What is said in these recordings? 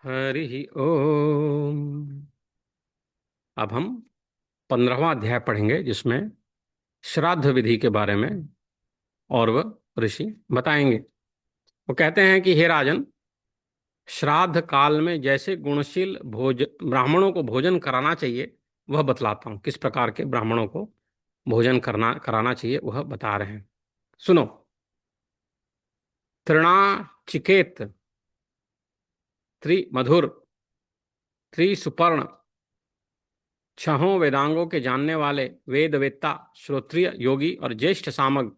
हरि ओम। अब हम 15वां अध्याय पढ़ेंगे जिसमें श्राद्ध विधि के बारे में और वह ऋषि बताएंगे। वो कहते हैं कि हे राजन, श्राद्ध काल में जैसे गुणशील भोज ब्राह्मणों को भोजन कराना चाहिए वह बतलाता हूं। किस प्रकार के ब्राह्मणों को भोजन करना कराना चाहिए वह बता रहे हैं। सुनो। तृणाचिकेत, त्रिमधुर, त्रिसुपर्ण, छहों वेदांगों के जानने वाले वेदवेत्ता, श्रोत्रिय, योगी और ज्येष्ठ सामग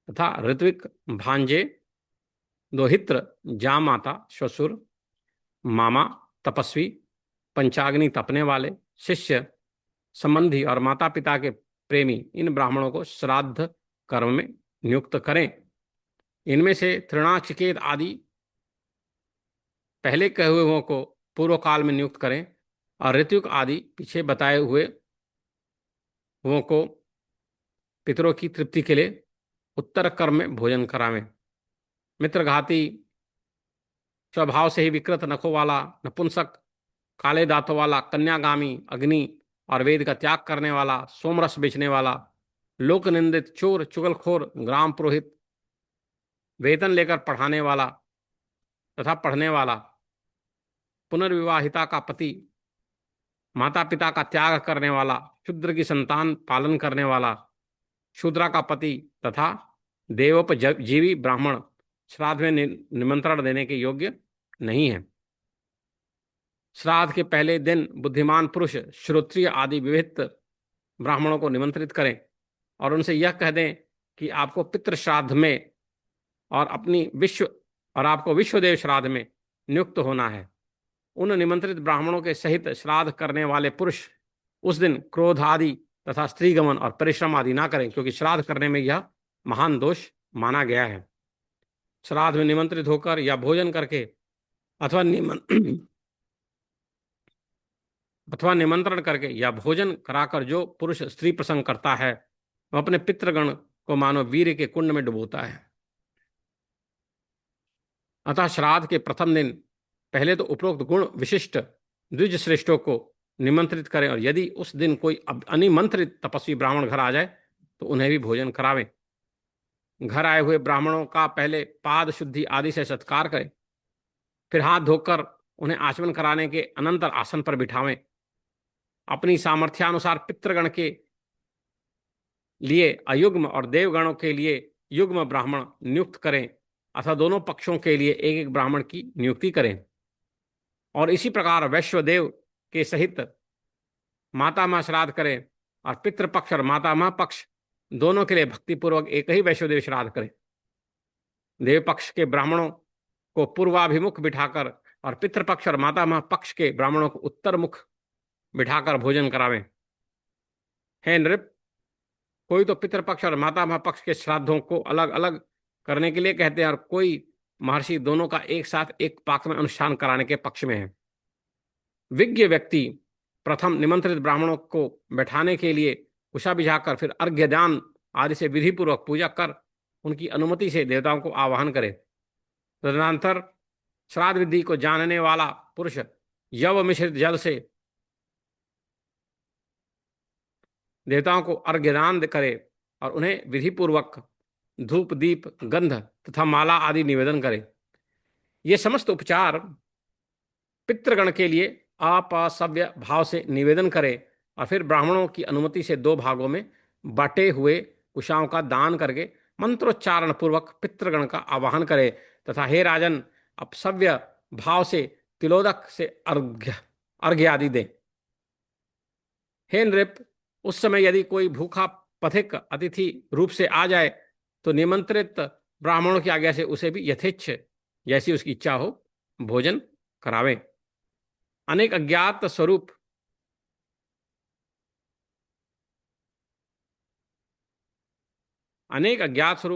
तथा ऋत्विक, भांजे, दोहित्र, जामाता, श्वशुर, मामा, तपस्वी, पंचाग्नि तपने वाले, शिष्य, संबंधी और माता पिता के प्रेमी इन ब्राह्मणों को श्राद्ध कर्म में नियुक्त करें। इनमें से तृणाचिकेत आदि पहले कहे हुए को पूर्व काल में नियुक्त करें और ऋत्विक आदि पीछे बताए हुए को पितरों की तृप्ति के लिए उत्तर कर्म में भोजन करावें। मित्रघाती, स्वभाव से ही विकृत नखों वाला, नपुंसक, काले दांतों वाला, कन्यागामी, अग्नि और वेद का त्याग करने वाला, सोमरस बेचने वाला, लोक निंदित, चोर, चुगलखोर, ग्राम पुरोहित, वेतन लेकर पढ़ाने वाला तथा पढ़ने वाला, पुनर्विवाहिता का पति, माता पिता का त्याग करने वाला, शूद्र की संतान पालन करने वाला, शूद्रा का पति तथा देवोपजीवी ब्राह्मण श्राद्ध में निमंत्रण देने के योग्य नहीं है। श्राद्ध के पहले दिन बुद्धिमान पुरुष, श्रोत्रिय आदि विविध ब्राह्मणों को निमंत्रित करें और उनसे यह कह दें कि आपको पितृ श्राद्ध में और आपको विश्वदेव श्राद्ध में नियुक्त होना है। उन निमंत्रित ब्राह्मणों के सहित श्राद्ध करने वाले पुरुष उस दिन क्रोध आदि तथा स्त्रीगमन और परिश्रम आदि ना करें, क्योंकि श्राद्ध करने में यह महान दोष माना गया है। श्राद्ध में निमंत्रित होकर या भोजन करके अथवा निमंत्रण करके या भोजन कराकर जो पुरुष स्त्री प्रसंग करता है वह अपने पितृगण को मानो वीर के कुंड में डुबोता है। अतः श्राद्ध के प्रथम दिन पहले तो उपरोक्त गुण विशिष्ट द्विज श्रेष्ठों को निमंत्रित करें और यदि उस दिन कोई अनिमंत्रित तपस्वी ब्राह्मण घर आ जाए तो उन्हें भी भोजन करावें। घर आए हुए ब्राह्मणों का पहले पाद शुद्धि आदि से सत्कार करें, फिर हाथ धोकर उन्हें आचमन कराने के अनंतर आसन पर बिठावें। अपनी सामर्थ्यानुसार पितृगण के लिए अयुग्म और देवगणों के लिए युग्म ब्राह्मण नियुक्त करें अथवा दोनों पक्षों के लिए एक एक ब्राह्मण की नियुक्ति करें। और इसी प्रकार वैश्वदेव के सहित मातामह श्राद्ध करें और पितृपक्ष और मातामह पक्ष दोनों के लिए भक्तिपूर्वक एक ही वैश्वदेव श्राद्ध करें। देव पक्ष के ब्राह्मणों को पूर्वाभिमुख बिठाकर और पितृपक्ष और मातामह पक्ष के ब्राह्मणों को उत्तर मुख बिठाकर भोजन करावें। हे नृप, कोई तो पितृपक्ष और मातामह पक्ष के श्राद्धों को अलग अलग करने के लिए कहते हैं और कोई महर्षि दोनों का एक साथ एक पाक में अनुष्ठान कराने के पक्ष में है। विज्ञ व्यक्ति प्रथम निमंत्रित ब्राह्मणों को बैठाने के लिए कुशा बिछाकर फिर अर्घ्यदान आदि से विधिपूर्वक पूजा कर उनकी अनुमति से देवताओं को आवाहन करे। तदनंतर श्राद्ध विधि को जानने वाला पुरुष यव मिश्रित जल से देवताओं को अर्घ्यदान करे और उन्हें विधिपूर्वक धूप, दीप, गंध तथा माला आदि निवेदन करे। ये समस्त उपचार पितृगण के लिए अपसव्य भाव से निवेदन करे और फिर ब्राह्मणों की अनुमति से 2 भागों में बटे हुए कुशाओं का दान करके मंत्रोच्चारण पूर्वक पितृगण का आवाहन करे तथा हे राजन, अपसव्य भाव से तिलोदक से अर्घ्य आदि दें। हे नृप, उस समय यदि कोई भूखा पथिक अतिथि रूप से आ जाए तो निमंत्रित ब्राह्मणों की आज्ञा से उसे भी यथेच्छ जैसी उसकी इच्छा हो भोजन करावें। अनेक अज्ञात स्वरूप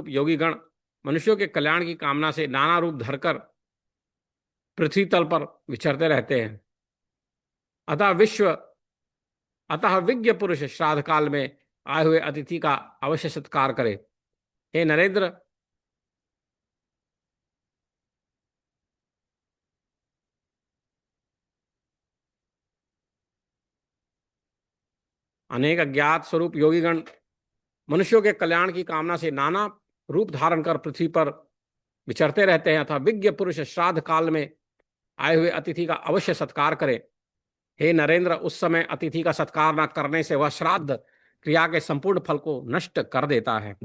योगीगण मनुष्यों के कल्याण की कामना से नाना रूप धरकर पृथ्वी तल पर विचरते रहते हैं। अतः विज्ञ पुरुष श्राद्ध काल में आए हुए अतिथि का अवश्य सत्कार करे। हे नरेंद्र, अनेक अज्ञात स्वरूप योगीगण मनुष्यों के कल्याण की कामना से नाना रूप धारण कर पृथ्वी पर विचरते रहते हैं, अथवा विज्ञ पुरुष श्राद्ध काल में आए हुए अतिथि का अवश्य सत्कार करे। हे नरेंद्र, उस समय अतिथि का सत्कार न करने से वह श्राद्ध क्रिया के संपूर्ण फल को नष्ट कर देता है।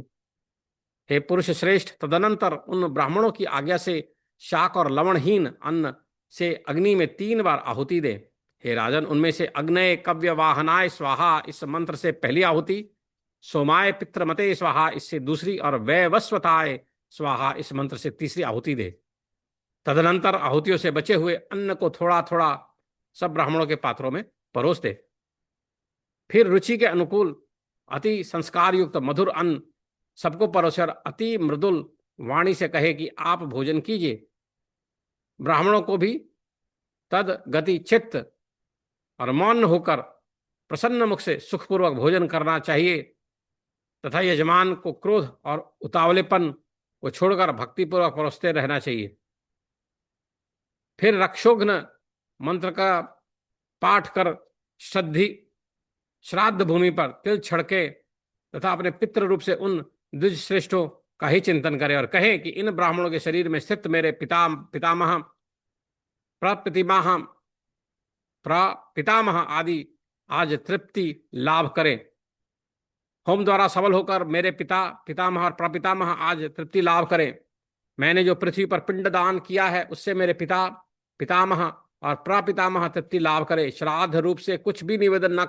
हे पुरुष श्रेष्ठ, तदनंतर उन ब्राह्मणों की आज्ञा से शाक और लवणहीन अन्न से अग्नि में 3 बार आहुति दे। हे राजन, उनमें से अग्नय कव्य वाहनाय स्वाहा इस मंत्र से पहली आहुति, सोमाय पितृमते स्वाहा इससे दूसरी, और वैवस्वताय स्वाहा इस मंत्र से तीसरी आहुति दे। तदनंतर आहुतियों से बचे हुए अन्न को थोड़ा थोड़ा सब ब्राह्मणों के पात्रों में परोस दे। फिर रुचि के अनुकूल अति संस्कार युक्त मधुर अन्न सबको परोसकर अति मृदुल वाणी से कहे कि आप भोजन कीजिए। ब्राह्मणों को भी तद गति चित्त और मौन होकर प्रसन्न मुख से सुखपूर्वक भोजन करना चाहिए, तथा यजमान को क्रोध और उतावलेपन को छोड़कर भक्तिपूर्वक परोसते रहना चाहिए। फिर रक्षोघ्न मंत्र का पाठ कर श्राद्ध भूमि पर तिल छिड़के तथा अपने पितृ रूप से उन द्विज श्रेष्ठों का ही चिंतन करे और कहे कि इन ब्राह्मणों के शरीर में स्थित मेरे पितामह प्रपितामह आदि आज तृप्ति लाभ करें। होम द्वारा सबल होकर मेरे पितामह और प्रपितामह आज तृप्ति लाभ करें। मैंने जो पृथ्वी पर पिंडदान किया है उससे मेरे पितामह और प्रपितामह तृप्ति लाभ करे। श्राद्ध रूप से कुछ भी निवेदन न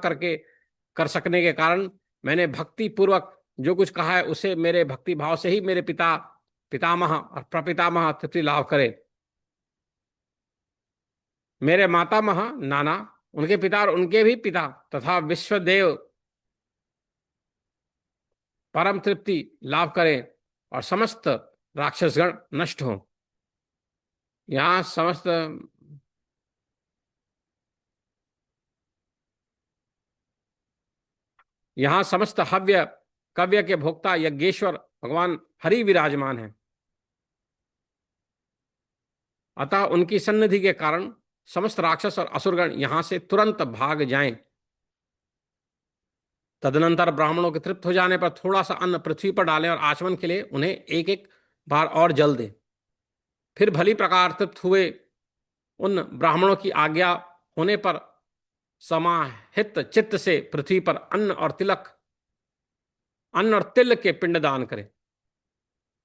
कर सकने के कारण मैंने भक्ति पूर्वक जो कुछ कहा है उसे मेरे भक्ति भाव से ही मेरे पितामह और प्रपितामह तृप्ति लाभ करे। मेरे मातामह नाना, उनके पिता और उनके भी पिता तथा विश्वदेव परम तृप्ति लाभ करें और समस्त राक्षसगण नष्ट हों। यहां समस्त हव्य कव्य के भोक्ता यज्ञेश्वर भगवान हरि विराजमान हैं, अतः उनकी सन्निधि के कारण समस्त राक्षस और असुरगण यहां से तुरंत भाग जाएं। तदनंतर ब्राह्मणों के तृप्त हो जाने पर थोड़ा सा अन्न पृथ्वी पर डालें और आचमन के लिए उन्हें एक एक बार और जल दें। फिर भली प्रकार तृप्त हुए उन ब्राह्मणों की आज्ञा होने पर समाहित चित्त से पृथ्वी पर अन्न और तिल के पिंड दान करें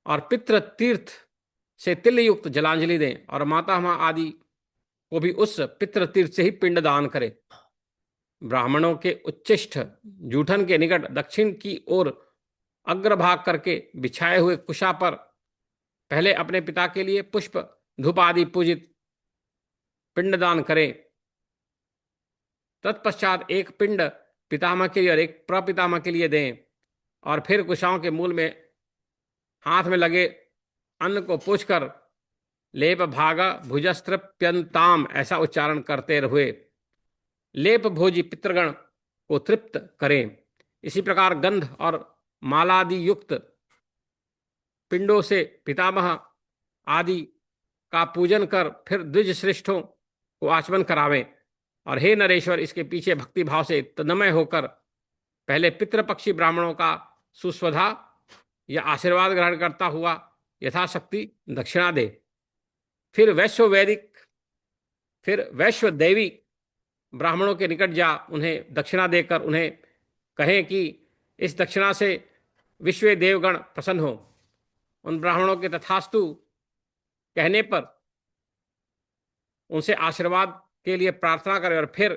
और पितृ तीर्थ से तिल युक्त जलांजलि दें और मातामह आदि को भी उस पितृ तीर्थ से ही पिंड दान करें। ब्राह्मणों के उच्चिष्ट जूठन के निकट दक्षिण की ओर अग्रभाग करके बिछाए हुए कुशा पर पहले अपने पिता के लिए पुष्प धूप आदि पूजित पिंडदान करें। तत्पश्चात एक पिंड पितामह के लिए और एक प्रपितामह के लिए दें और फिर कुशाओं के मूल में हाथ में लगे अन्न को पोंछकर लेप भागा भुजस्तृप्यंताम ऐसा उच्चारण करते हुए लेप भोजी पितृगण को तृप्त करें। इसी प्रकार गंध और मालादि युक्त पिंडों से पितामह आदि का पूजन कर फिर द्विज श्रेष्ठों को आचमन करावें। और हे नरेश्वर, इसके पीछे भक्ति भाव से तन्मय होकर पहले पितृपक्षी ब्राह्मणों का सुस्वधा या आशीर्वाद ग्रहण करता हुआ यथाशक्ति दक्षिणा दे। फिर वैश्व देवी ब्राह्मणों के निकट जा उन्हें दक्षिणा देकर उन्हें कहें कि इस दक्षिणा से विश्व देवगण प्रसन्न हो। उन ब्राह्मणों के तथास्तु कहने पर उनसे आशीर्वाद के लिए प्रार्थना करें और फिर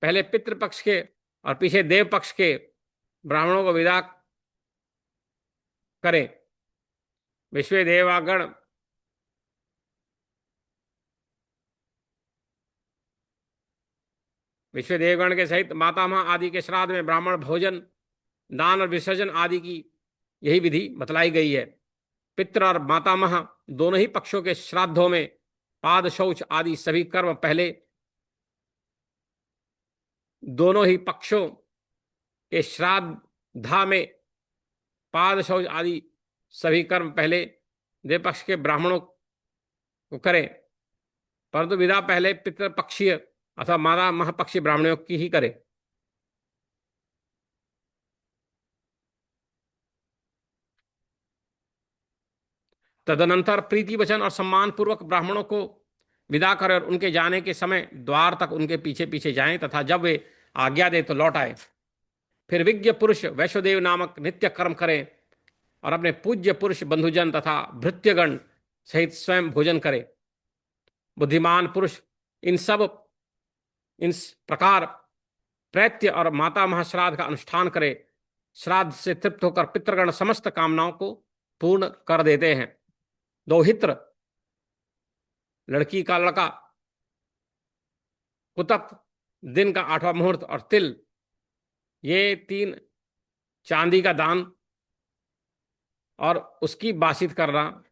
पहले पितृपक्ष के और पीछे देव पक्ष के ब्राह्मणों को विदा करें। विश्व देवगण के सहित मातामह आदि के श्राद्ध में ब्राह्मण भोजन दान और विसर्जन आदि की यही विधि बतलाई गई है। पितृ और मातामह दोनों ही पक्षों के श्राद्धों में पाद शौच आदि सभी कर्म पहले दोनों ही पक्षों के श्राद्धा में पाद शौच आदि सभी कर्म पहले देव पक्ष के ब्राह्मणों को करें, परंतु विदा पहले पितृपक्षीय अथवा माता महापक्षी ब्राह्मणों की ही करे। तदनंतर प्रीति वचन और सम्मान पूर्वक ब्राह्मणों को विदा करें और उनके जाने के समय द्वार तक उनके पीछे पीछे जाएं, तथा जब वे आज्ञा दे तो लौट आए। फिर विज्ञ पुरुष वैश्वदेव नामक नित्य कर्म करें और अपने पूज्य पुरुष बंधुजन तथा भृत्यगण सहित स्वयं भोजन करे। बुद्धिमान पुरुष इन सब इन प्रकार प्रैत्य और माता महाश्राद्ध का अनुष्ठान करे। श्राद्ध से तृप्त होकर पितृगण समस्त कामनाओं को पूर्ण कर देते हैं। दौहित्र, लड़की का लड़का, कुतप, दिन का 8वां मुहूर्त और तिल, ये 3 चांदी का दान और उसकी बासित करना,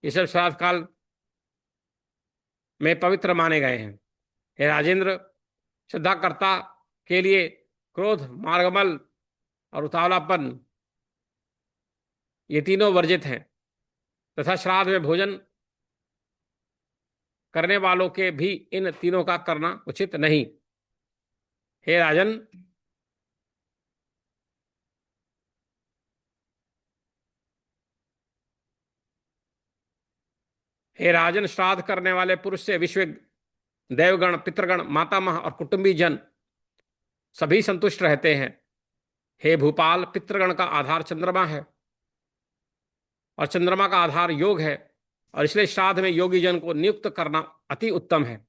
ये सब श्राद्ध काल में पवित्र माने गए हैं। हे राजेंद्र, श्रद्धाकर्ता के लिए क्रोध, मार्गमल और उतावलापन, ये तीनों वर्जित हैं, तथा श्राद्ध में भोजन करने वालों के भी इन तीनों का करना उचित नहीं। हे राजन, हे राजन, श्राद्ध करने वाले पुरुष से विश्व देवगण, पितृगण, मातामह और कुटुंबी जन सभी संतुष्ट रहते हैं। हे भूपाल, पितृगण का आधार चंद्रमा है और चंद्रमा का आधार योग है, और इसलिए श्राद्ध में योगी जन को नियुक्त करना अति उत्तम है।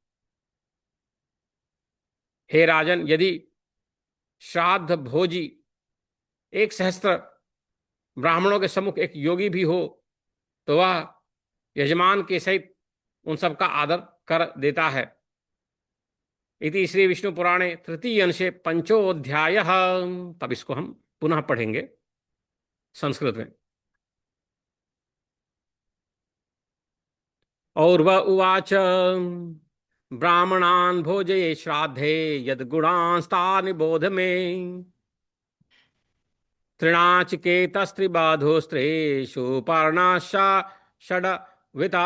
हे राजन, यदि श्राद्ध भोजी 1 सहस्त्र ब्राह्मणों के सम्मुख एक योगी भी हो तो वह यजमान के सहित उन सबका आदर कर देता है। इति श्री विष्णु पुराणे तृतीय अंशे 5वाध्याय। तब इसको हम पुनः पढ़ेंगे संस्कृत में। और वह उवाच ब्राह्मणान् भोजये श्राद्धे यद्गुणांस्तानि बोध मे। तृणाचिकेतस्त्रिबाधोस्त्रेषु पर्णाशा षड्विता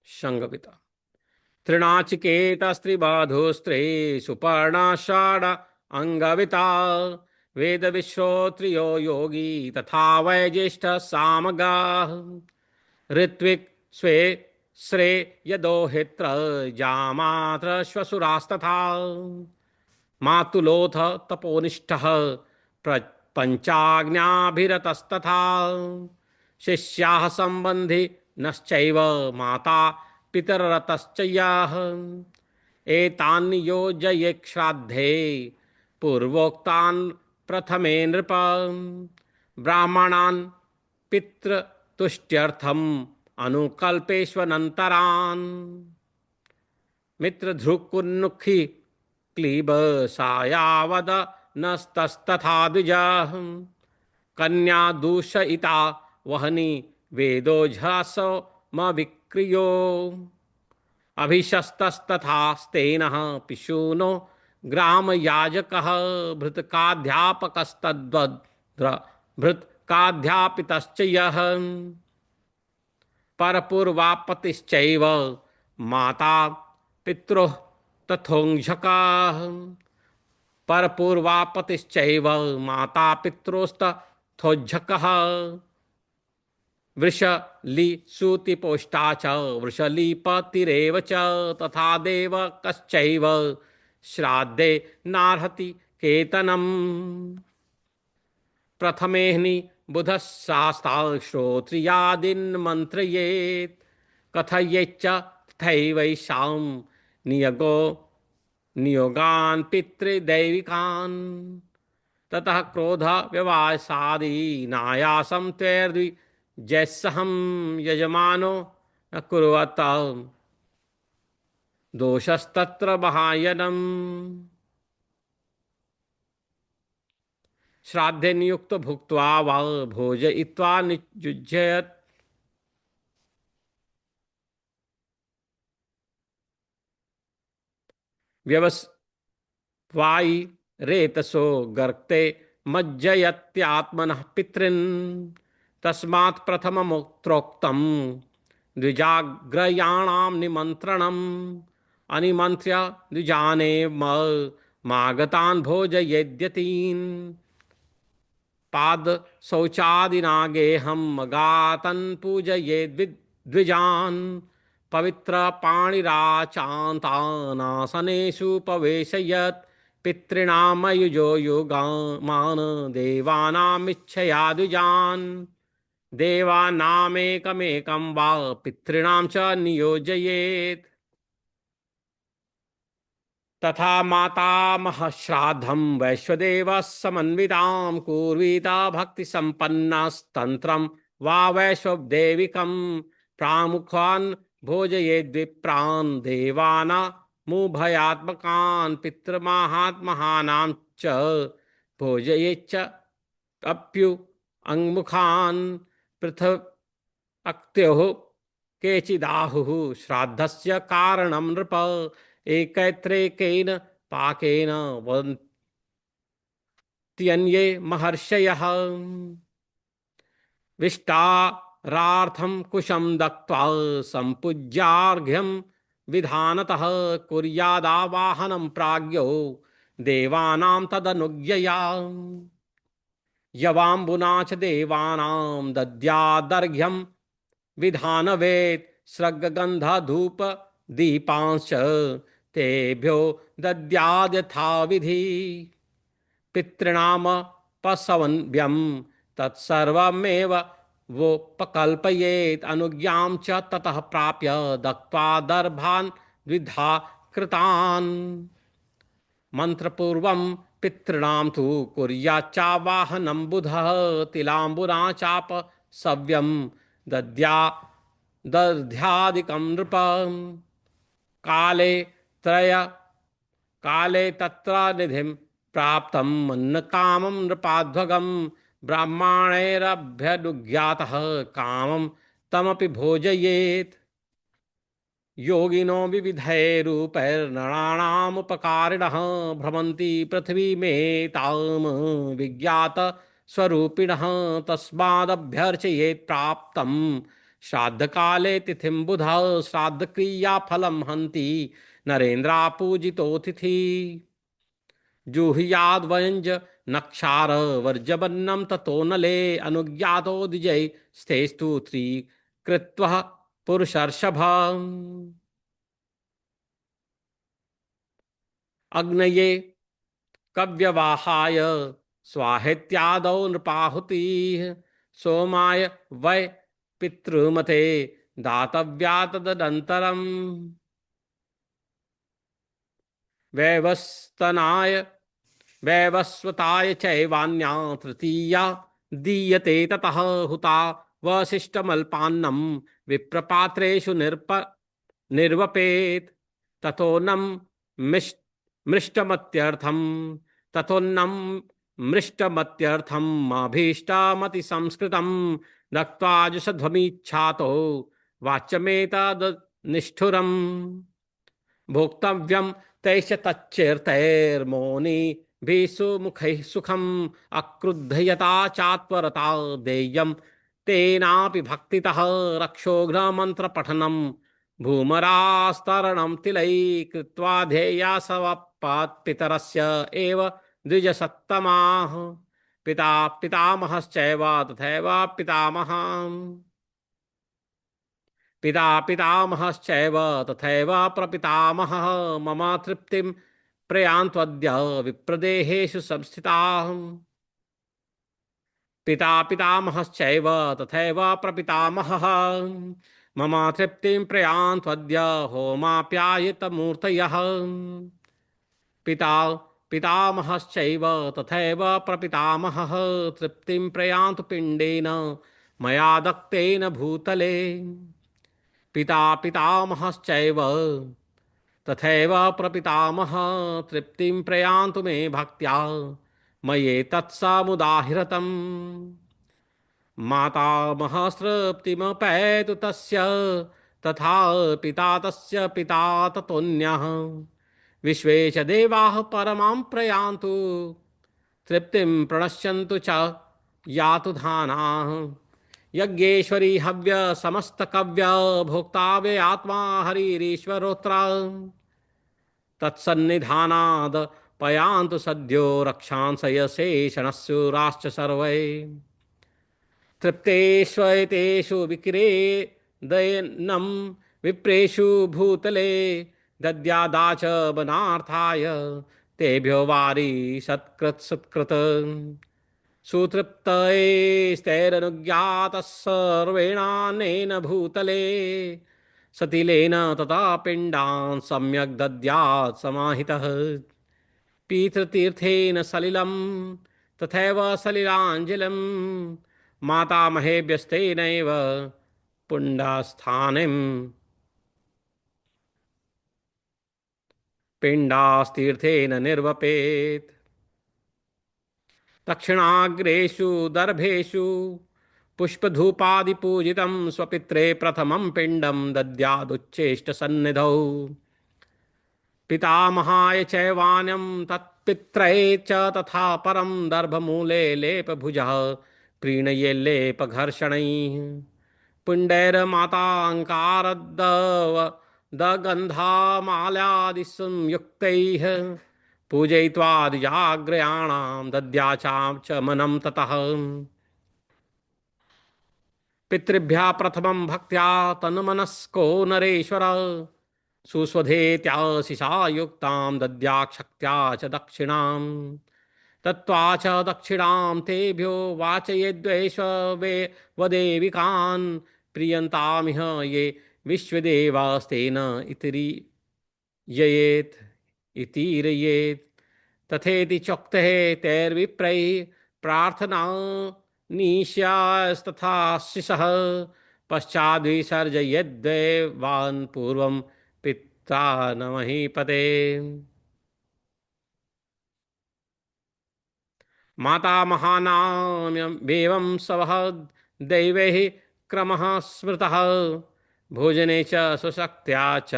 संगविता। तृणाचिकेतस्त्रिबाधोस्त्रेषु पर्णाषाढ अंगविता। वेद विश्रोत्रियो योगी तथा वैज्येष्ठ सामगाः। ऋत्विक स्वे श्रे यदोहित्र जामात्र श्वसुरास्तथा। मातुलोथ तपोनिष्ठः पंचाग्न्याभिरतस्तथा। शिष्याः संबंधि नश्चैव माता पितरतश्च याः। एतान् योजयेत् श्राद्धे पूर्वोक्तान् प्रथमे नृप। ब्राह्मणान् पितृतुष्ट्यर्थम् अनुकल्पेष्वनन्तरान्। मित्रधृक्कुन्नुखी क्लीब सायावद नस्तस्तथा द्विजाः। कन्या दूषयिता वहनी वेदोझसो मविक्रियो। अभिशस्तस्तथास्तेनः पिशूनो ग्रामयाजकः। भृतकाध्यापकस्तद्वद्र भृत्काध्यापितश्च यः। परपूर्वापतिश्चैव माता पितृः तथोंझकाः। परपूर्वापतिश्चैव माता पितृस्तथोज्झकः। वृषलीसूतिपोष्टा च वृषलीपतिरेव च। तथा देवकश्चैव श्राद्धे नार्हति केतनम्। प्रथमेऽह्नि बुधः शास्ता श्रोत्रियादीन् मन्त्रयेत्। कथयेच्च तथैवैषां नियगो नियोगान् पितृदैविकान्। ततः क्रोध व्यवासादि नायासं त्वैर्द्विजैस्सहं यजमानो न कुर्वत। दोषस्तत्र महायनम्। श्राद्धे नियुक्त भुक्त्वा वा भोजयित्वा निजुज्यत। व्यवस्वायि रेतसो गर्ते मज्जयत्यात्मनः पितॄन्। तस्मात् प्रथममुक्तोक्तम् द्विजाग्रयाणां निमन्त्रणम् अनिमन्त्र्य द्विजानेम मागतान् भोजयेद्यतीन् पाद शौचादिना गेहं गातन् पूजयेद् द्विजान् पवित्र पाणिराचान्तानासनेषु पवेशयत् पितॄणामयुजो युगामान् देवानामिच्छया द्विजान् देवानामेकमेकं वा पितॄणां च नियोजयेत् तथा मातामह श्राद्धं वैश्वदेव समन्वितां कुर्वीता भक्ति संपन्नस्तंत्रं वा वैश्वदेविकं प्रामुखान् भोजयेद्विप्रान् देवाना मुभयात्मकान् पितृमाहात्महानां च भोजयेच्च अप्यु अंगमुखान् पृथक् अक्त्योः केचिदाहुः श्राद्धस्य कारणं नृप एकैत्रेकेन पाकेन वन्त्यन्ये महर्षयः विष्टारार्थं कुशं दत्त्वा सम्पूज्यार्घ्यं विधानतः कुर्यादावाहनं प्राज्ञो देवानां तदनुज्ञया यवाम्बुना च देवानां दद्यादर्घ्यं विधानवेत् स्रग्गन्धधूप दीपांश्च तेभ्यो दद्याद्यथाविधि पितॄणामपसवन्व्यं तत्सर्वमेव वोपकल्पयेत् अनुज्ञां च ततः प्राप्य दत्त्वा दर्भान् द्विधा कृतान् मंत्रपूर्वं पितॄणां तु कुर्याच्चावाहनं बुधः तिलाम्बुना चाप सव्यं दद्या दध्यादिकं नृप काले त्रय काले तत्र निधिं प्राप्तं मन्नकामं नृपाध्वगं ब्राह्मणैरभ्यनुज्ञातः कामं तमपि भोजयेत् योगिनो विविधैरूपैर्नराणामुपकारिणः भ्रमन्ति पृथिवीमेतां विज्ञात स्वरूपिणः तस्मादभ्यर्चयेत् प्राप्तं श्राद्धकाले तिथिं बुधः श्राद्धक्रियाफलं हन्ति नरेन्द्रा पूजितोतिथि जुहुयाद्वयञ्ज नक्षार वर्जबन्नं ततो नले अनुज्ञातो द्विजै स्थेस्तु त्रिकृत्वः पुरुषर्षभ अग्नये कव्यवाहाय स्वाहेत्यादौ नृपाहुतिः सोमाय वै पितृमते दातव्या तदनन्तरम् वैवस्तनाय वैवस्वताय चैवान्या तृतीया दीयते ततः हुता वसिष्ठमल्पान्नं विप्रपात्रेषु निर्वपेत् ततोन्नं मृष्टमत्यर्थं ततोन्नं मृष्टमत्यर्थम् अभीष्टमति संस्कृतं दत्त्वा जुषध्वमीच्छातो वाच्यमेतद् निष्ठुरम् भोक्तव्यं तैश्च तच्चेर्तैर्मौनि भीसुमुखैः सुखम् अक्रुद्धयता चात्वरता देयं तेनापि भक्तितः रक्षोघ्नमन्त्रपठनं भूमरास्तरणं तिलैः कृत्वा ध्येया सवपात्पितरस्य एव द्विजसत्तमाः पिता पितामहश्चैव तथैव पिता पितामहश्चैव तथैव प्रपितामहः मम तृप्तिं प्रयान्त्वद्य विप्रदेहेषु संस्थिताः पिता पितामहश्चैव तथैव प्रपितामहः मम तृप्तिं प्रयान्त्वद्य होमाप्यायितमूर्तयः पिता पितामहश्चैव तथैव प्रपितामहः तृप्तिं प्रयान्तु पिण्डेन मया दत्तेन भूतले पिता पितामहश्चैव तथैव प्रपितामहः तृप्तिं प्रयान्तु मे भक्त्या मयेतत्समुदाहृतम् मातामहस्तृप्तिमपैतु तस्य तथा पिता तस्य पिता ततोऽन्यः विश्वे च देवाः परमां प्रयान्तु तृप्तिं प्रणश्यन्तु च यातु धानाः यज्ञेश्वरी हव्य समस्त कव्य भोक्ता वे आत्मा हरिरीश्वरोत्र तत्सन्निधानाद पयांतु सद्यो रक्षांसयशेषणस्युराश्च सर्वै तृप्तेष्वेतेषु विक्रे दयनम विप्रेषु भूतले दद्यादाच बनार्थाय तेभ्यो वारी सत्कृत सत्कृत सुतृप्तैस्तैरनुज्ञातः सर्वेणानेन भूतले सतिलेन तथा पिण्डान् सम्यक् दद्यात् समाहितः पीतृतीर्थेन सलिलं तथैव सलिलाञ्जलिं मातामहेभ्यस्तेनैव पुण्डास्थानिं पिण्डास्तीर्थेन निर्वपेत् दक्षिणाग्रेषु दर्भेषु पुष्पधूपादिपूजितं स्वपित्रे प्रथमं पिण्डं दद्यादुच्चेष्टसन्निधौ पितामहाय चैवान्यं तत्पित्रये च तथा परं दर्भमूले लेपभुजः प्रीणये लेपघर्षणैः पुण्डैर्माताङ्कारद्दव दगन्धामाल्यादिसंयुक्तैः पूजयित्वा द्विजाग्रयाणां दद्याचां च मनं ततः पितृभ्यः प्रथमं भक्त्या तन्मनस्को नरेश्वर सुस्वधेत्याशिषा युक्तां दद्याक्षक्त्या च दक्षिणां तत्त्वा च दक्षिणां तेभ्यो वाचयेद्वैष्वे वदेविकान् प्रियन्तामिह ये विश्वदेवास्तेन इतरी ययेत् इतीरयेत् तथेति चोक्तः तैर्विप्रैः प्रार्थना निश्यास्तथा शिशः पश्चाद्विसर्जयद्दैवान् पूर्वं पिता न महीपते मातामहानामेवं सवः दैवैः क्रमः स्मृतः भोजने च सुशक्त्या च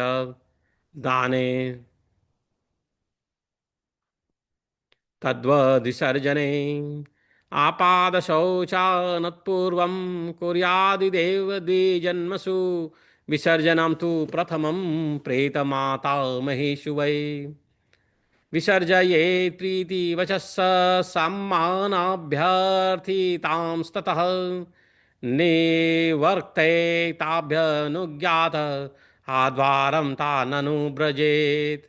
दाने तद्वद्विसर्जने आपादशौचानत्पूर्वं कुर्यादिदेव द्विजन्मसु विसर्जनं तु प्रथमं प्रेतमाता महेषु वै विसर्जयेत् प्रीतिवचः सम्मानाभ्यर्थितांस्ततः निवर्ते ताभ्यनुज्ञात आद्वारं ताननुव्रजेत्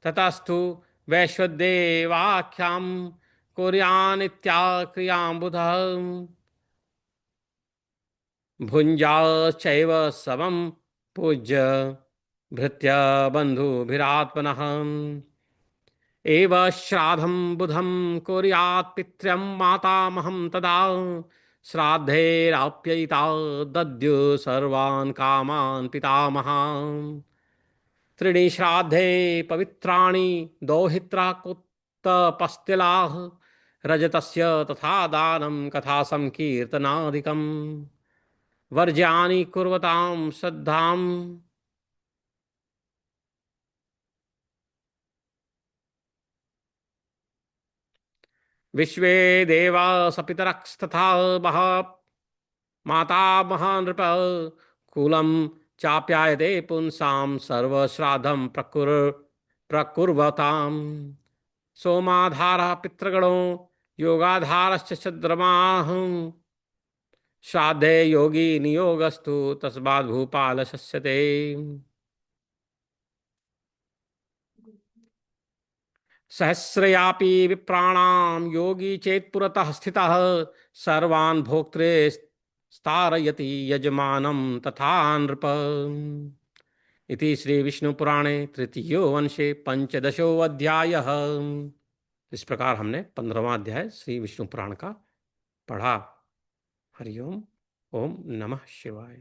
ततस्तु वैश्वदेवाख्यां कुर्यानित्याक्रियाम्बुधः भुञ्जाश्चैव समं पूज्य भृत्य बन्धुभिरात्मनः एव श्राद्धं बुधं कुर्यात् पितृं मातामहं तदा श्राद्धैराप्ययिता दद्यु सर्वान् कामान् पितामहान् त्रीणि श्राद्धे पवित्राणि दौहित्राकुत्तपस्तिलाः रजतस्य तथा दानं कथा संकीर्तनादिकं वर्ज्यानि कुर्वतां श्रद्धां विश्वे देवा सपितरस्तथा मह माता महानृप कुलं चाप्यायते पुंसां सर्वश्राद्धं प्रकुर्वतां सोमाधारः पितृगणो योगाधारश्च चन्द्रमाः श्राद्धे योगी नियोगस्तु तस्माद् भूपाल शस्यते सहस्रयापि विप्राणां योगी चेत् पुरतः स्थितः सर्वान् भोक्तृ स्तारयति यजमानं तथा नृप इति श्री विष्णुपुराणे तृतीयो वंशे पंचदशो अध्यायः। इस प्रकार हमने 15वां अध्याय श्री विष्णु पुराण का पढ़ा। हरिओम। ओम नमः शिवाय।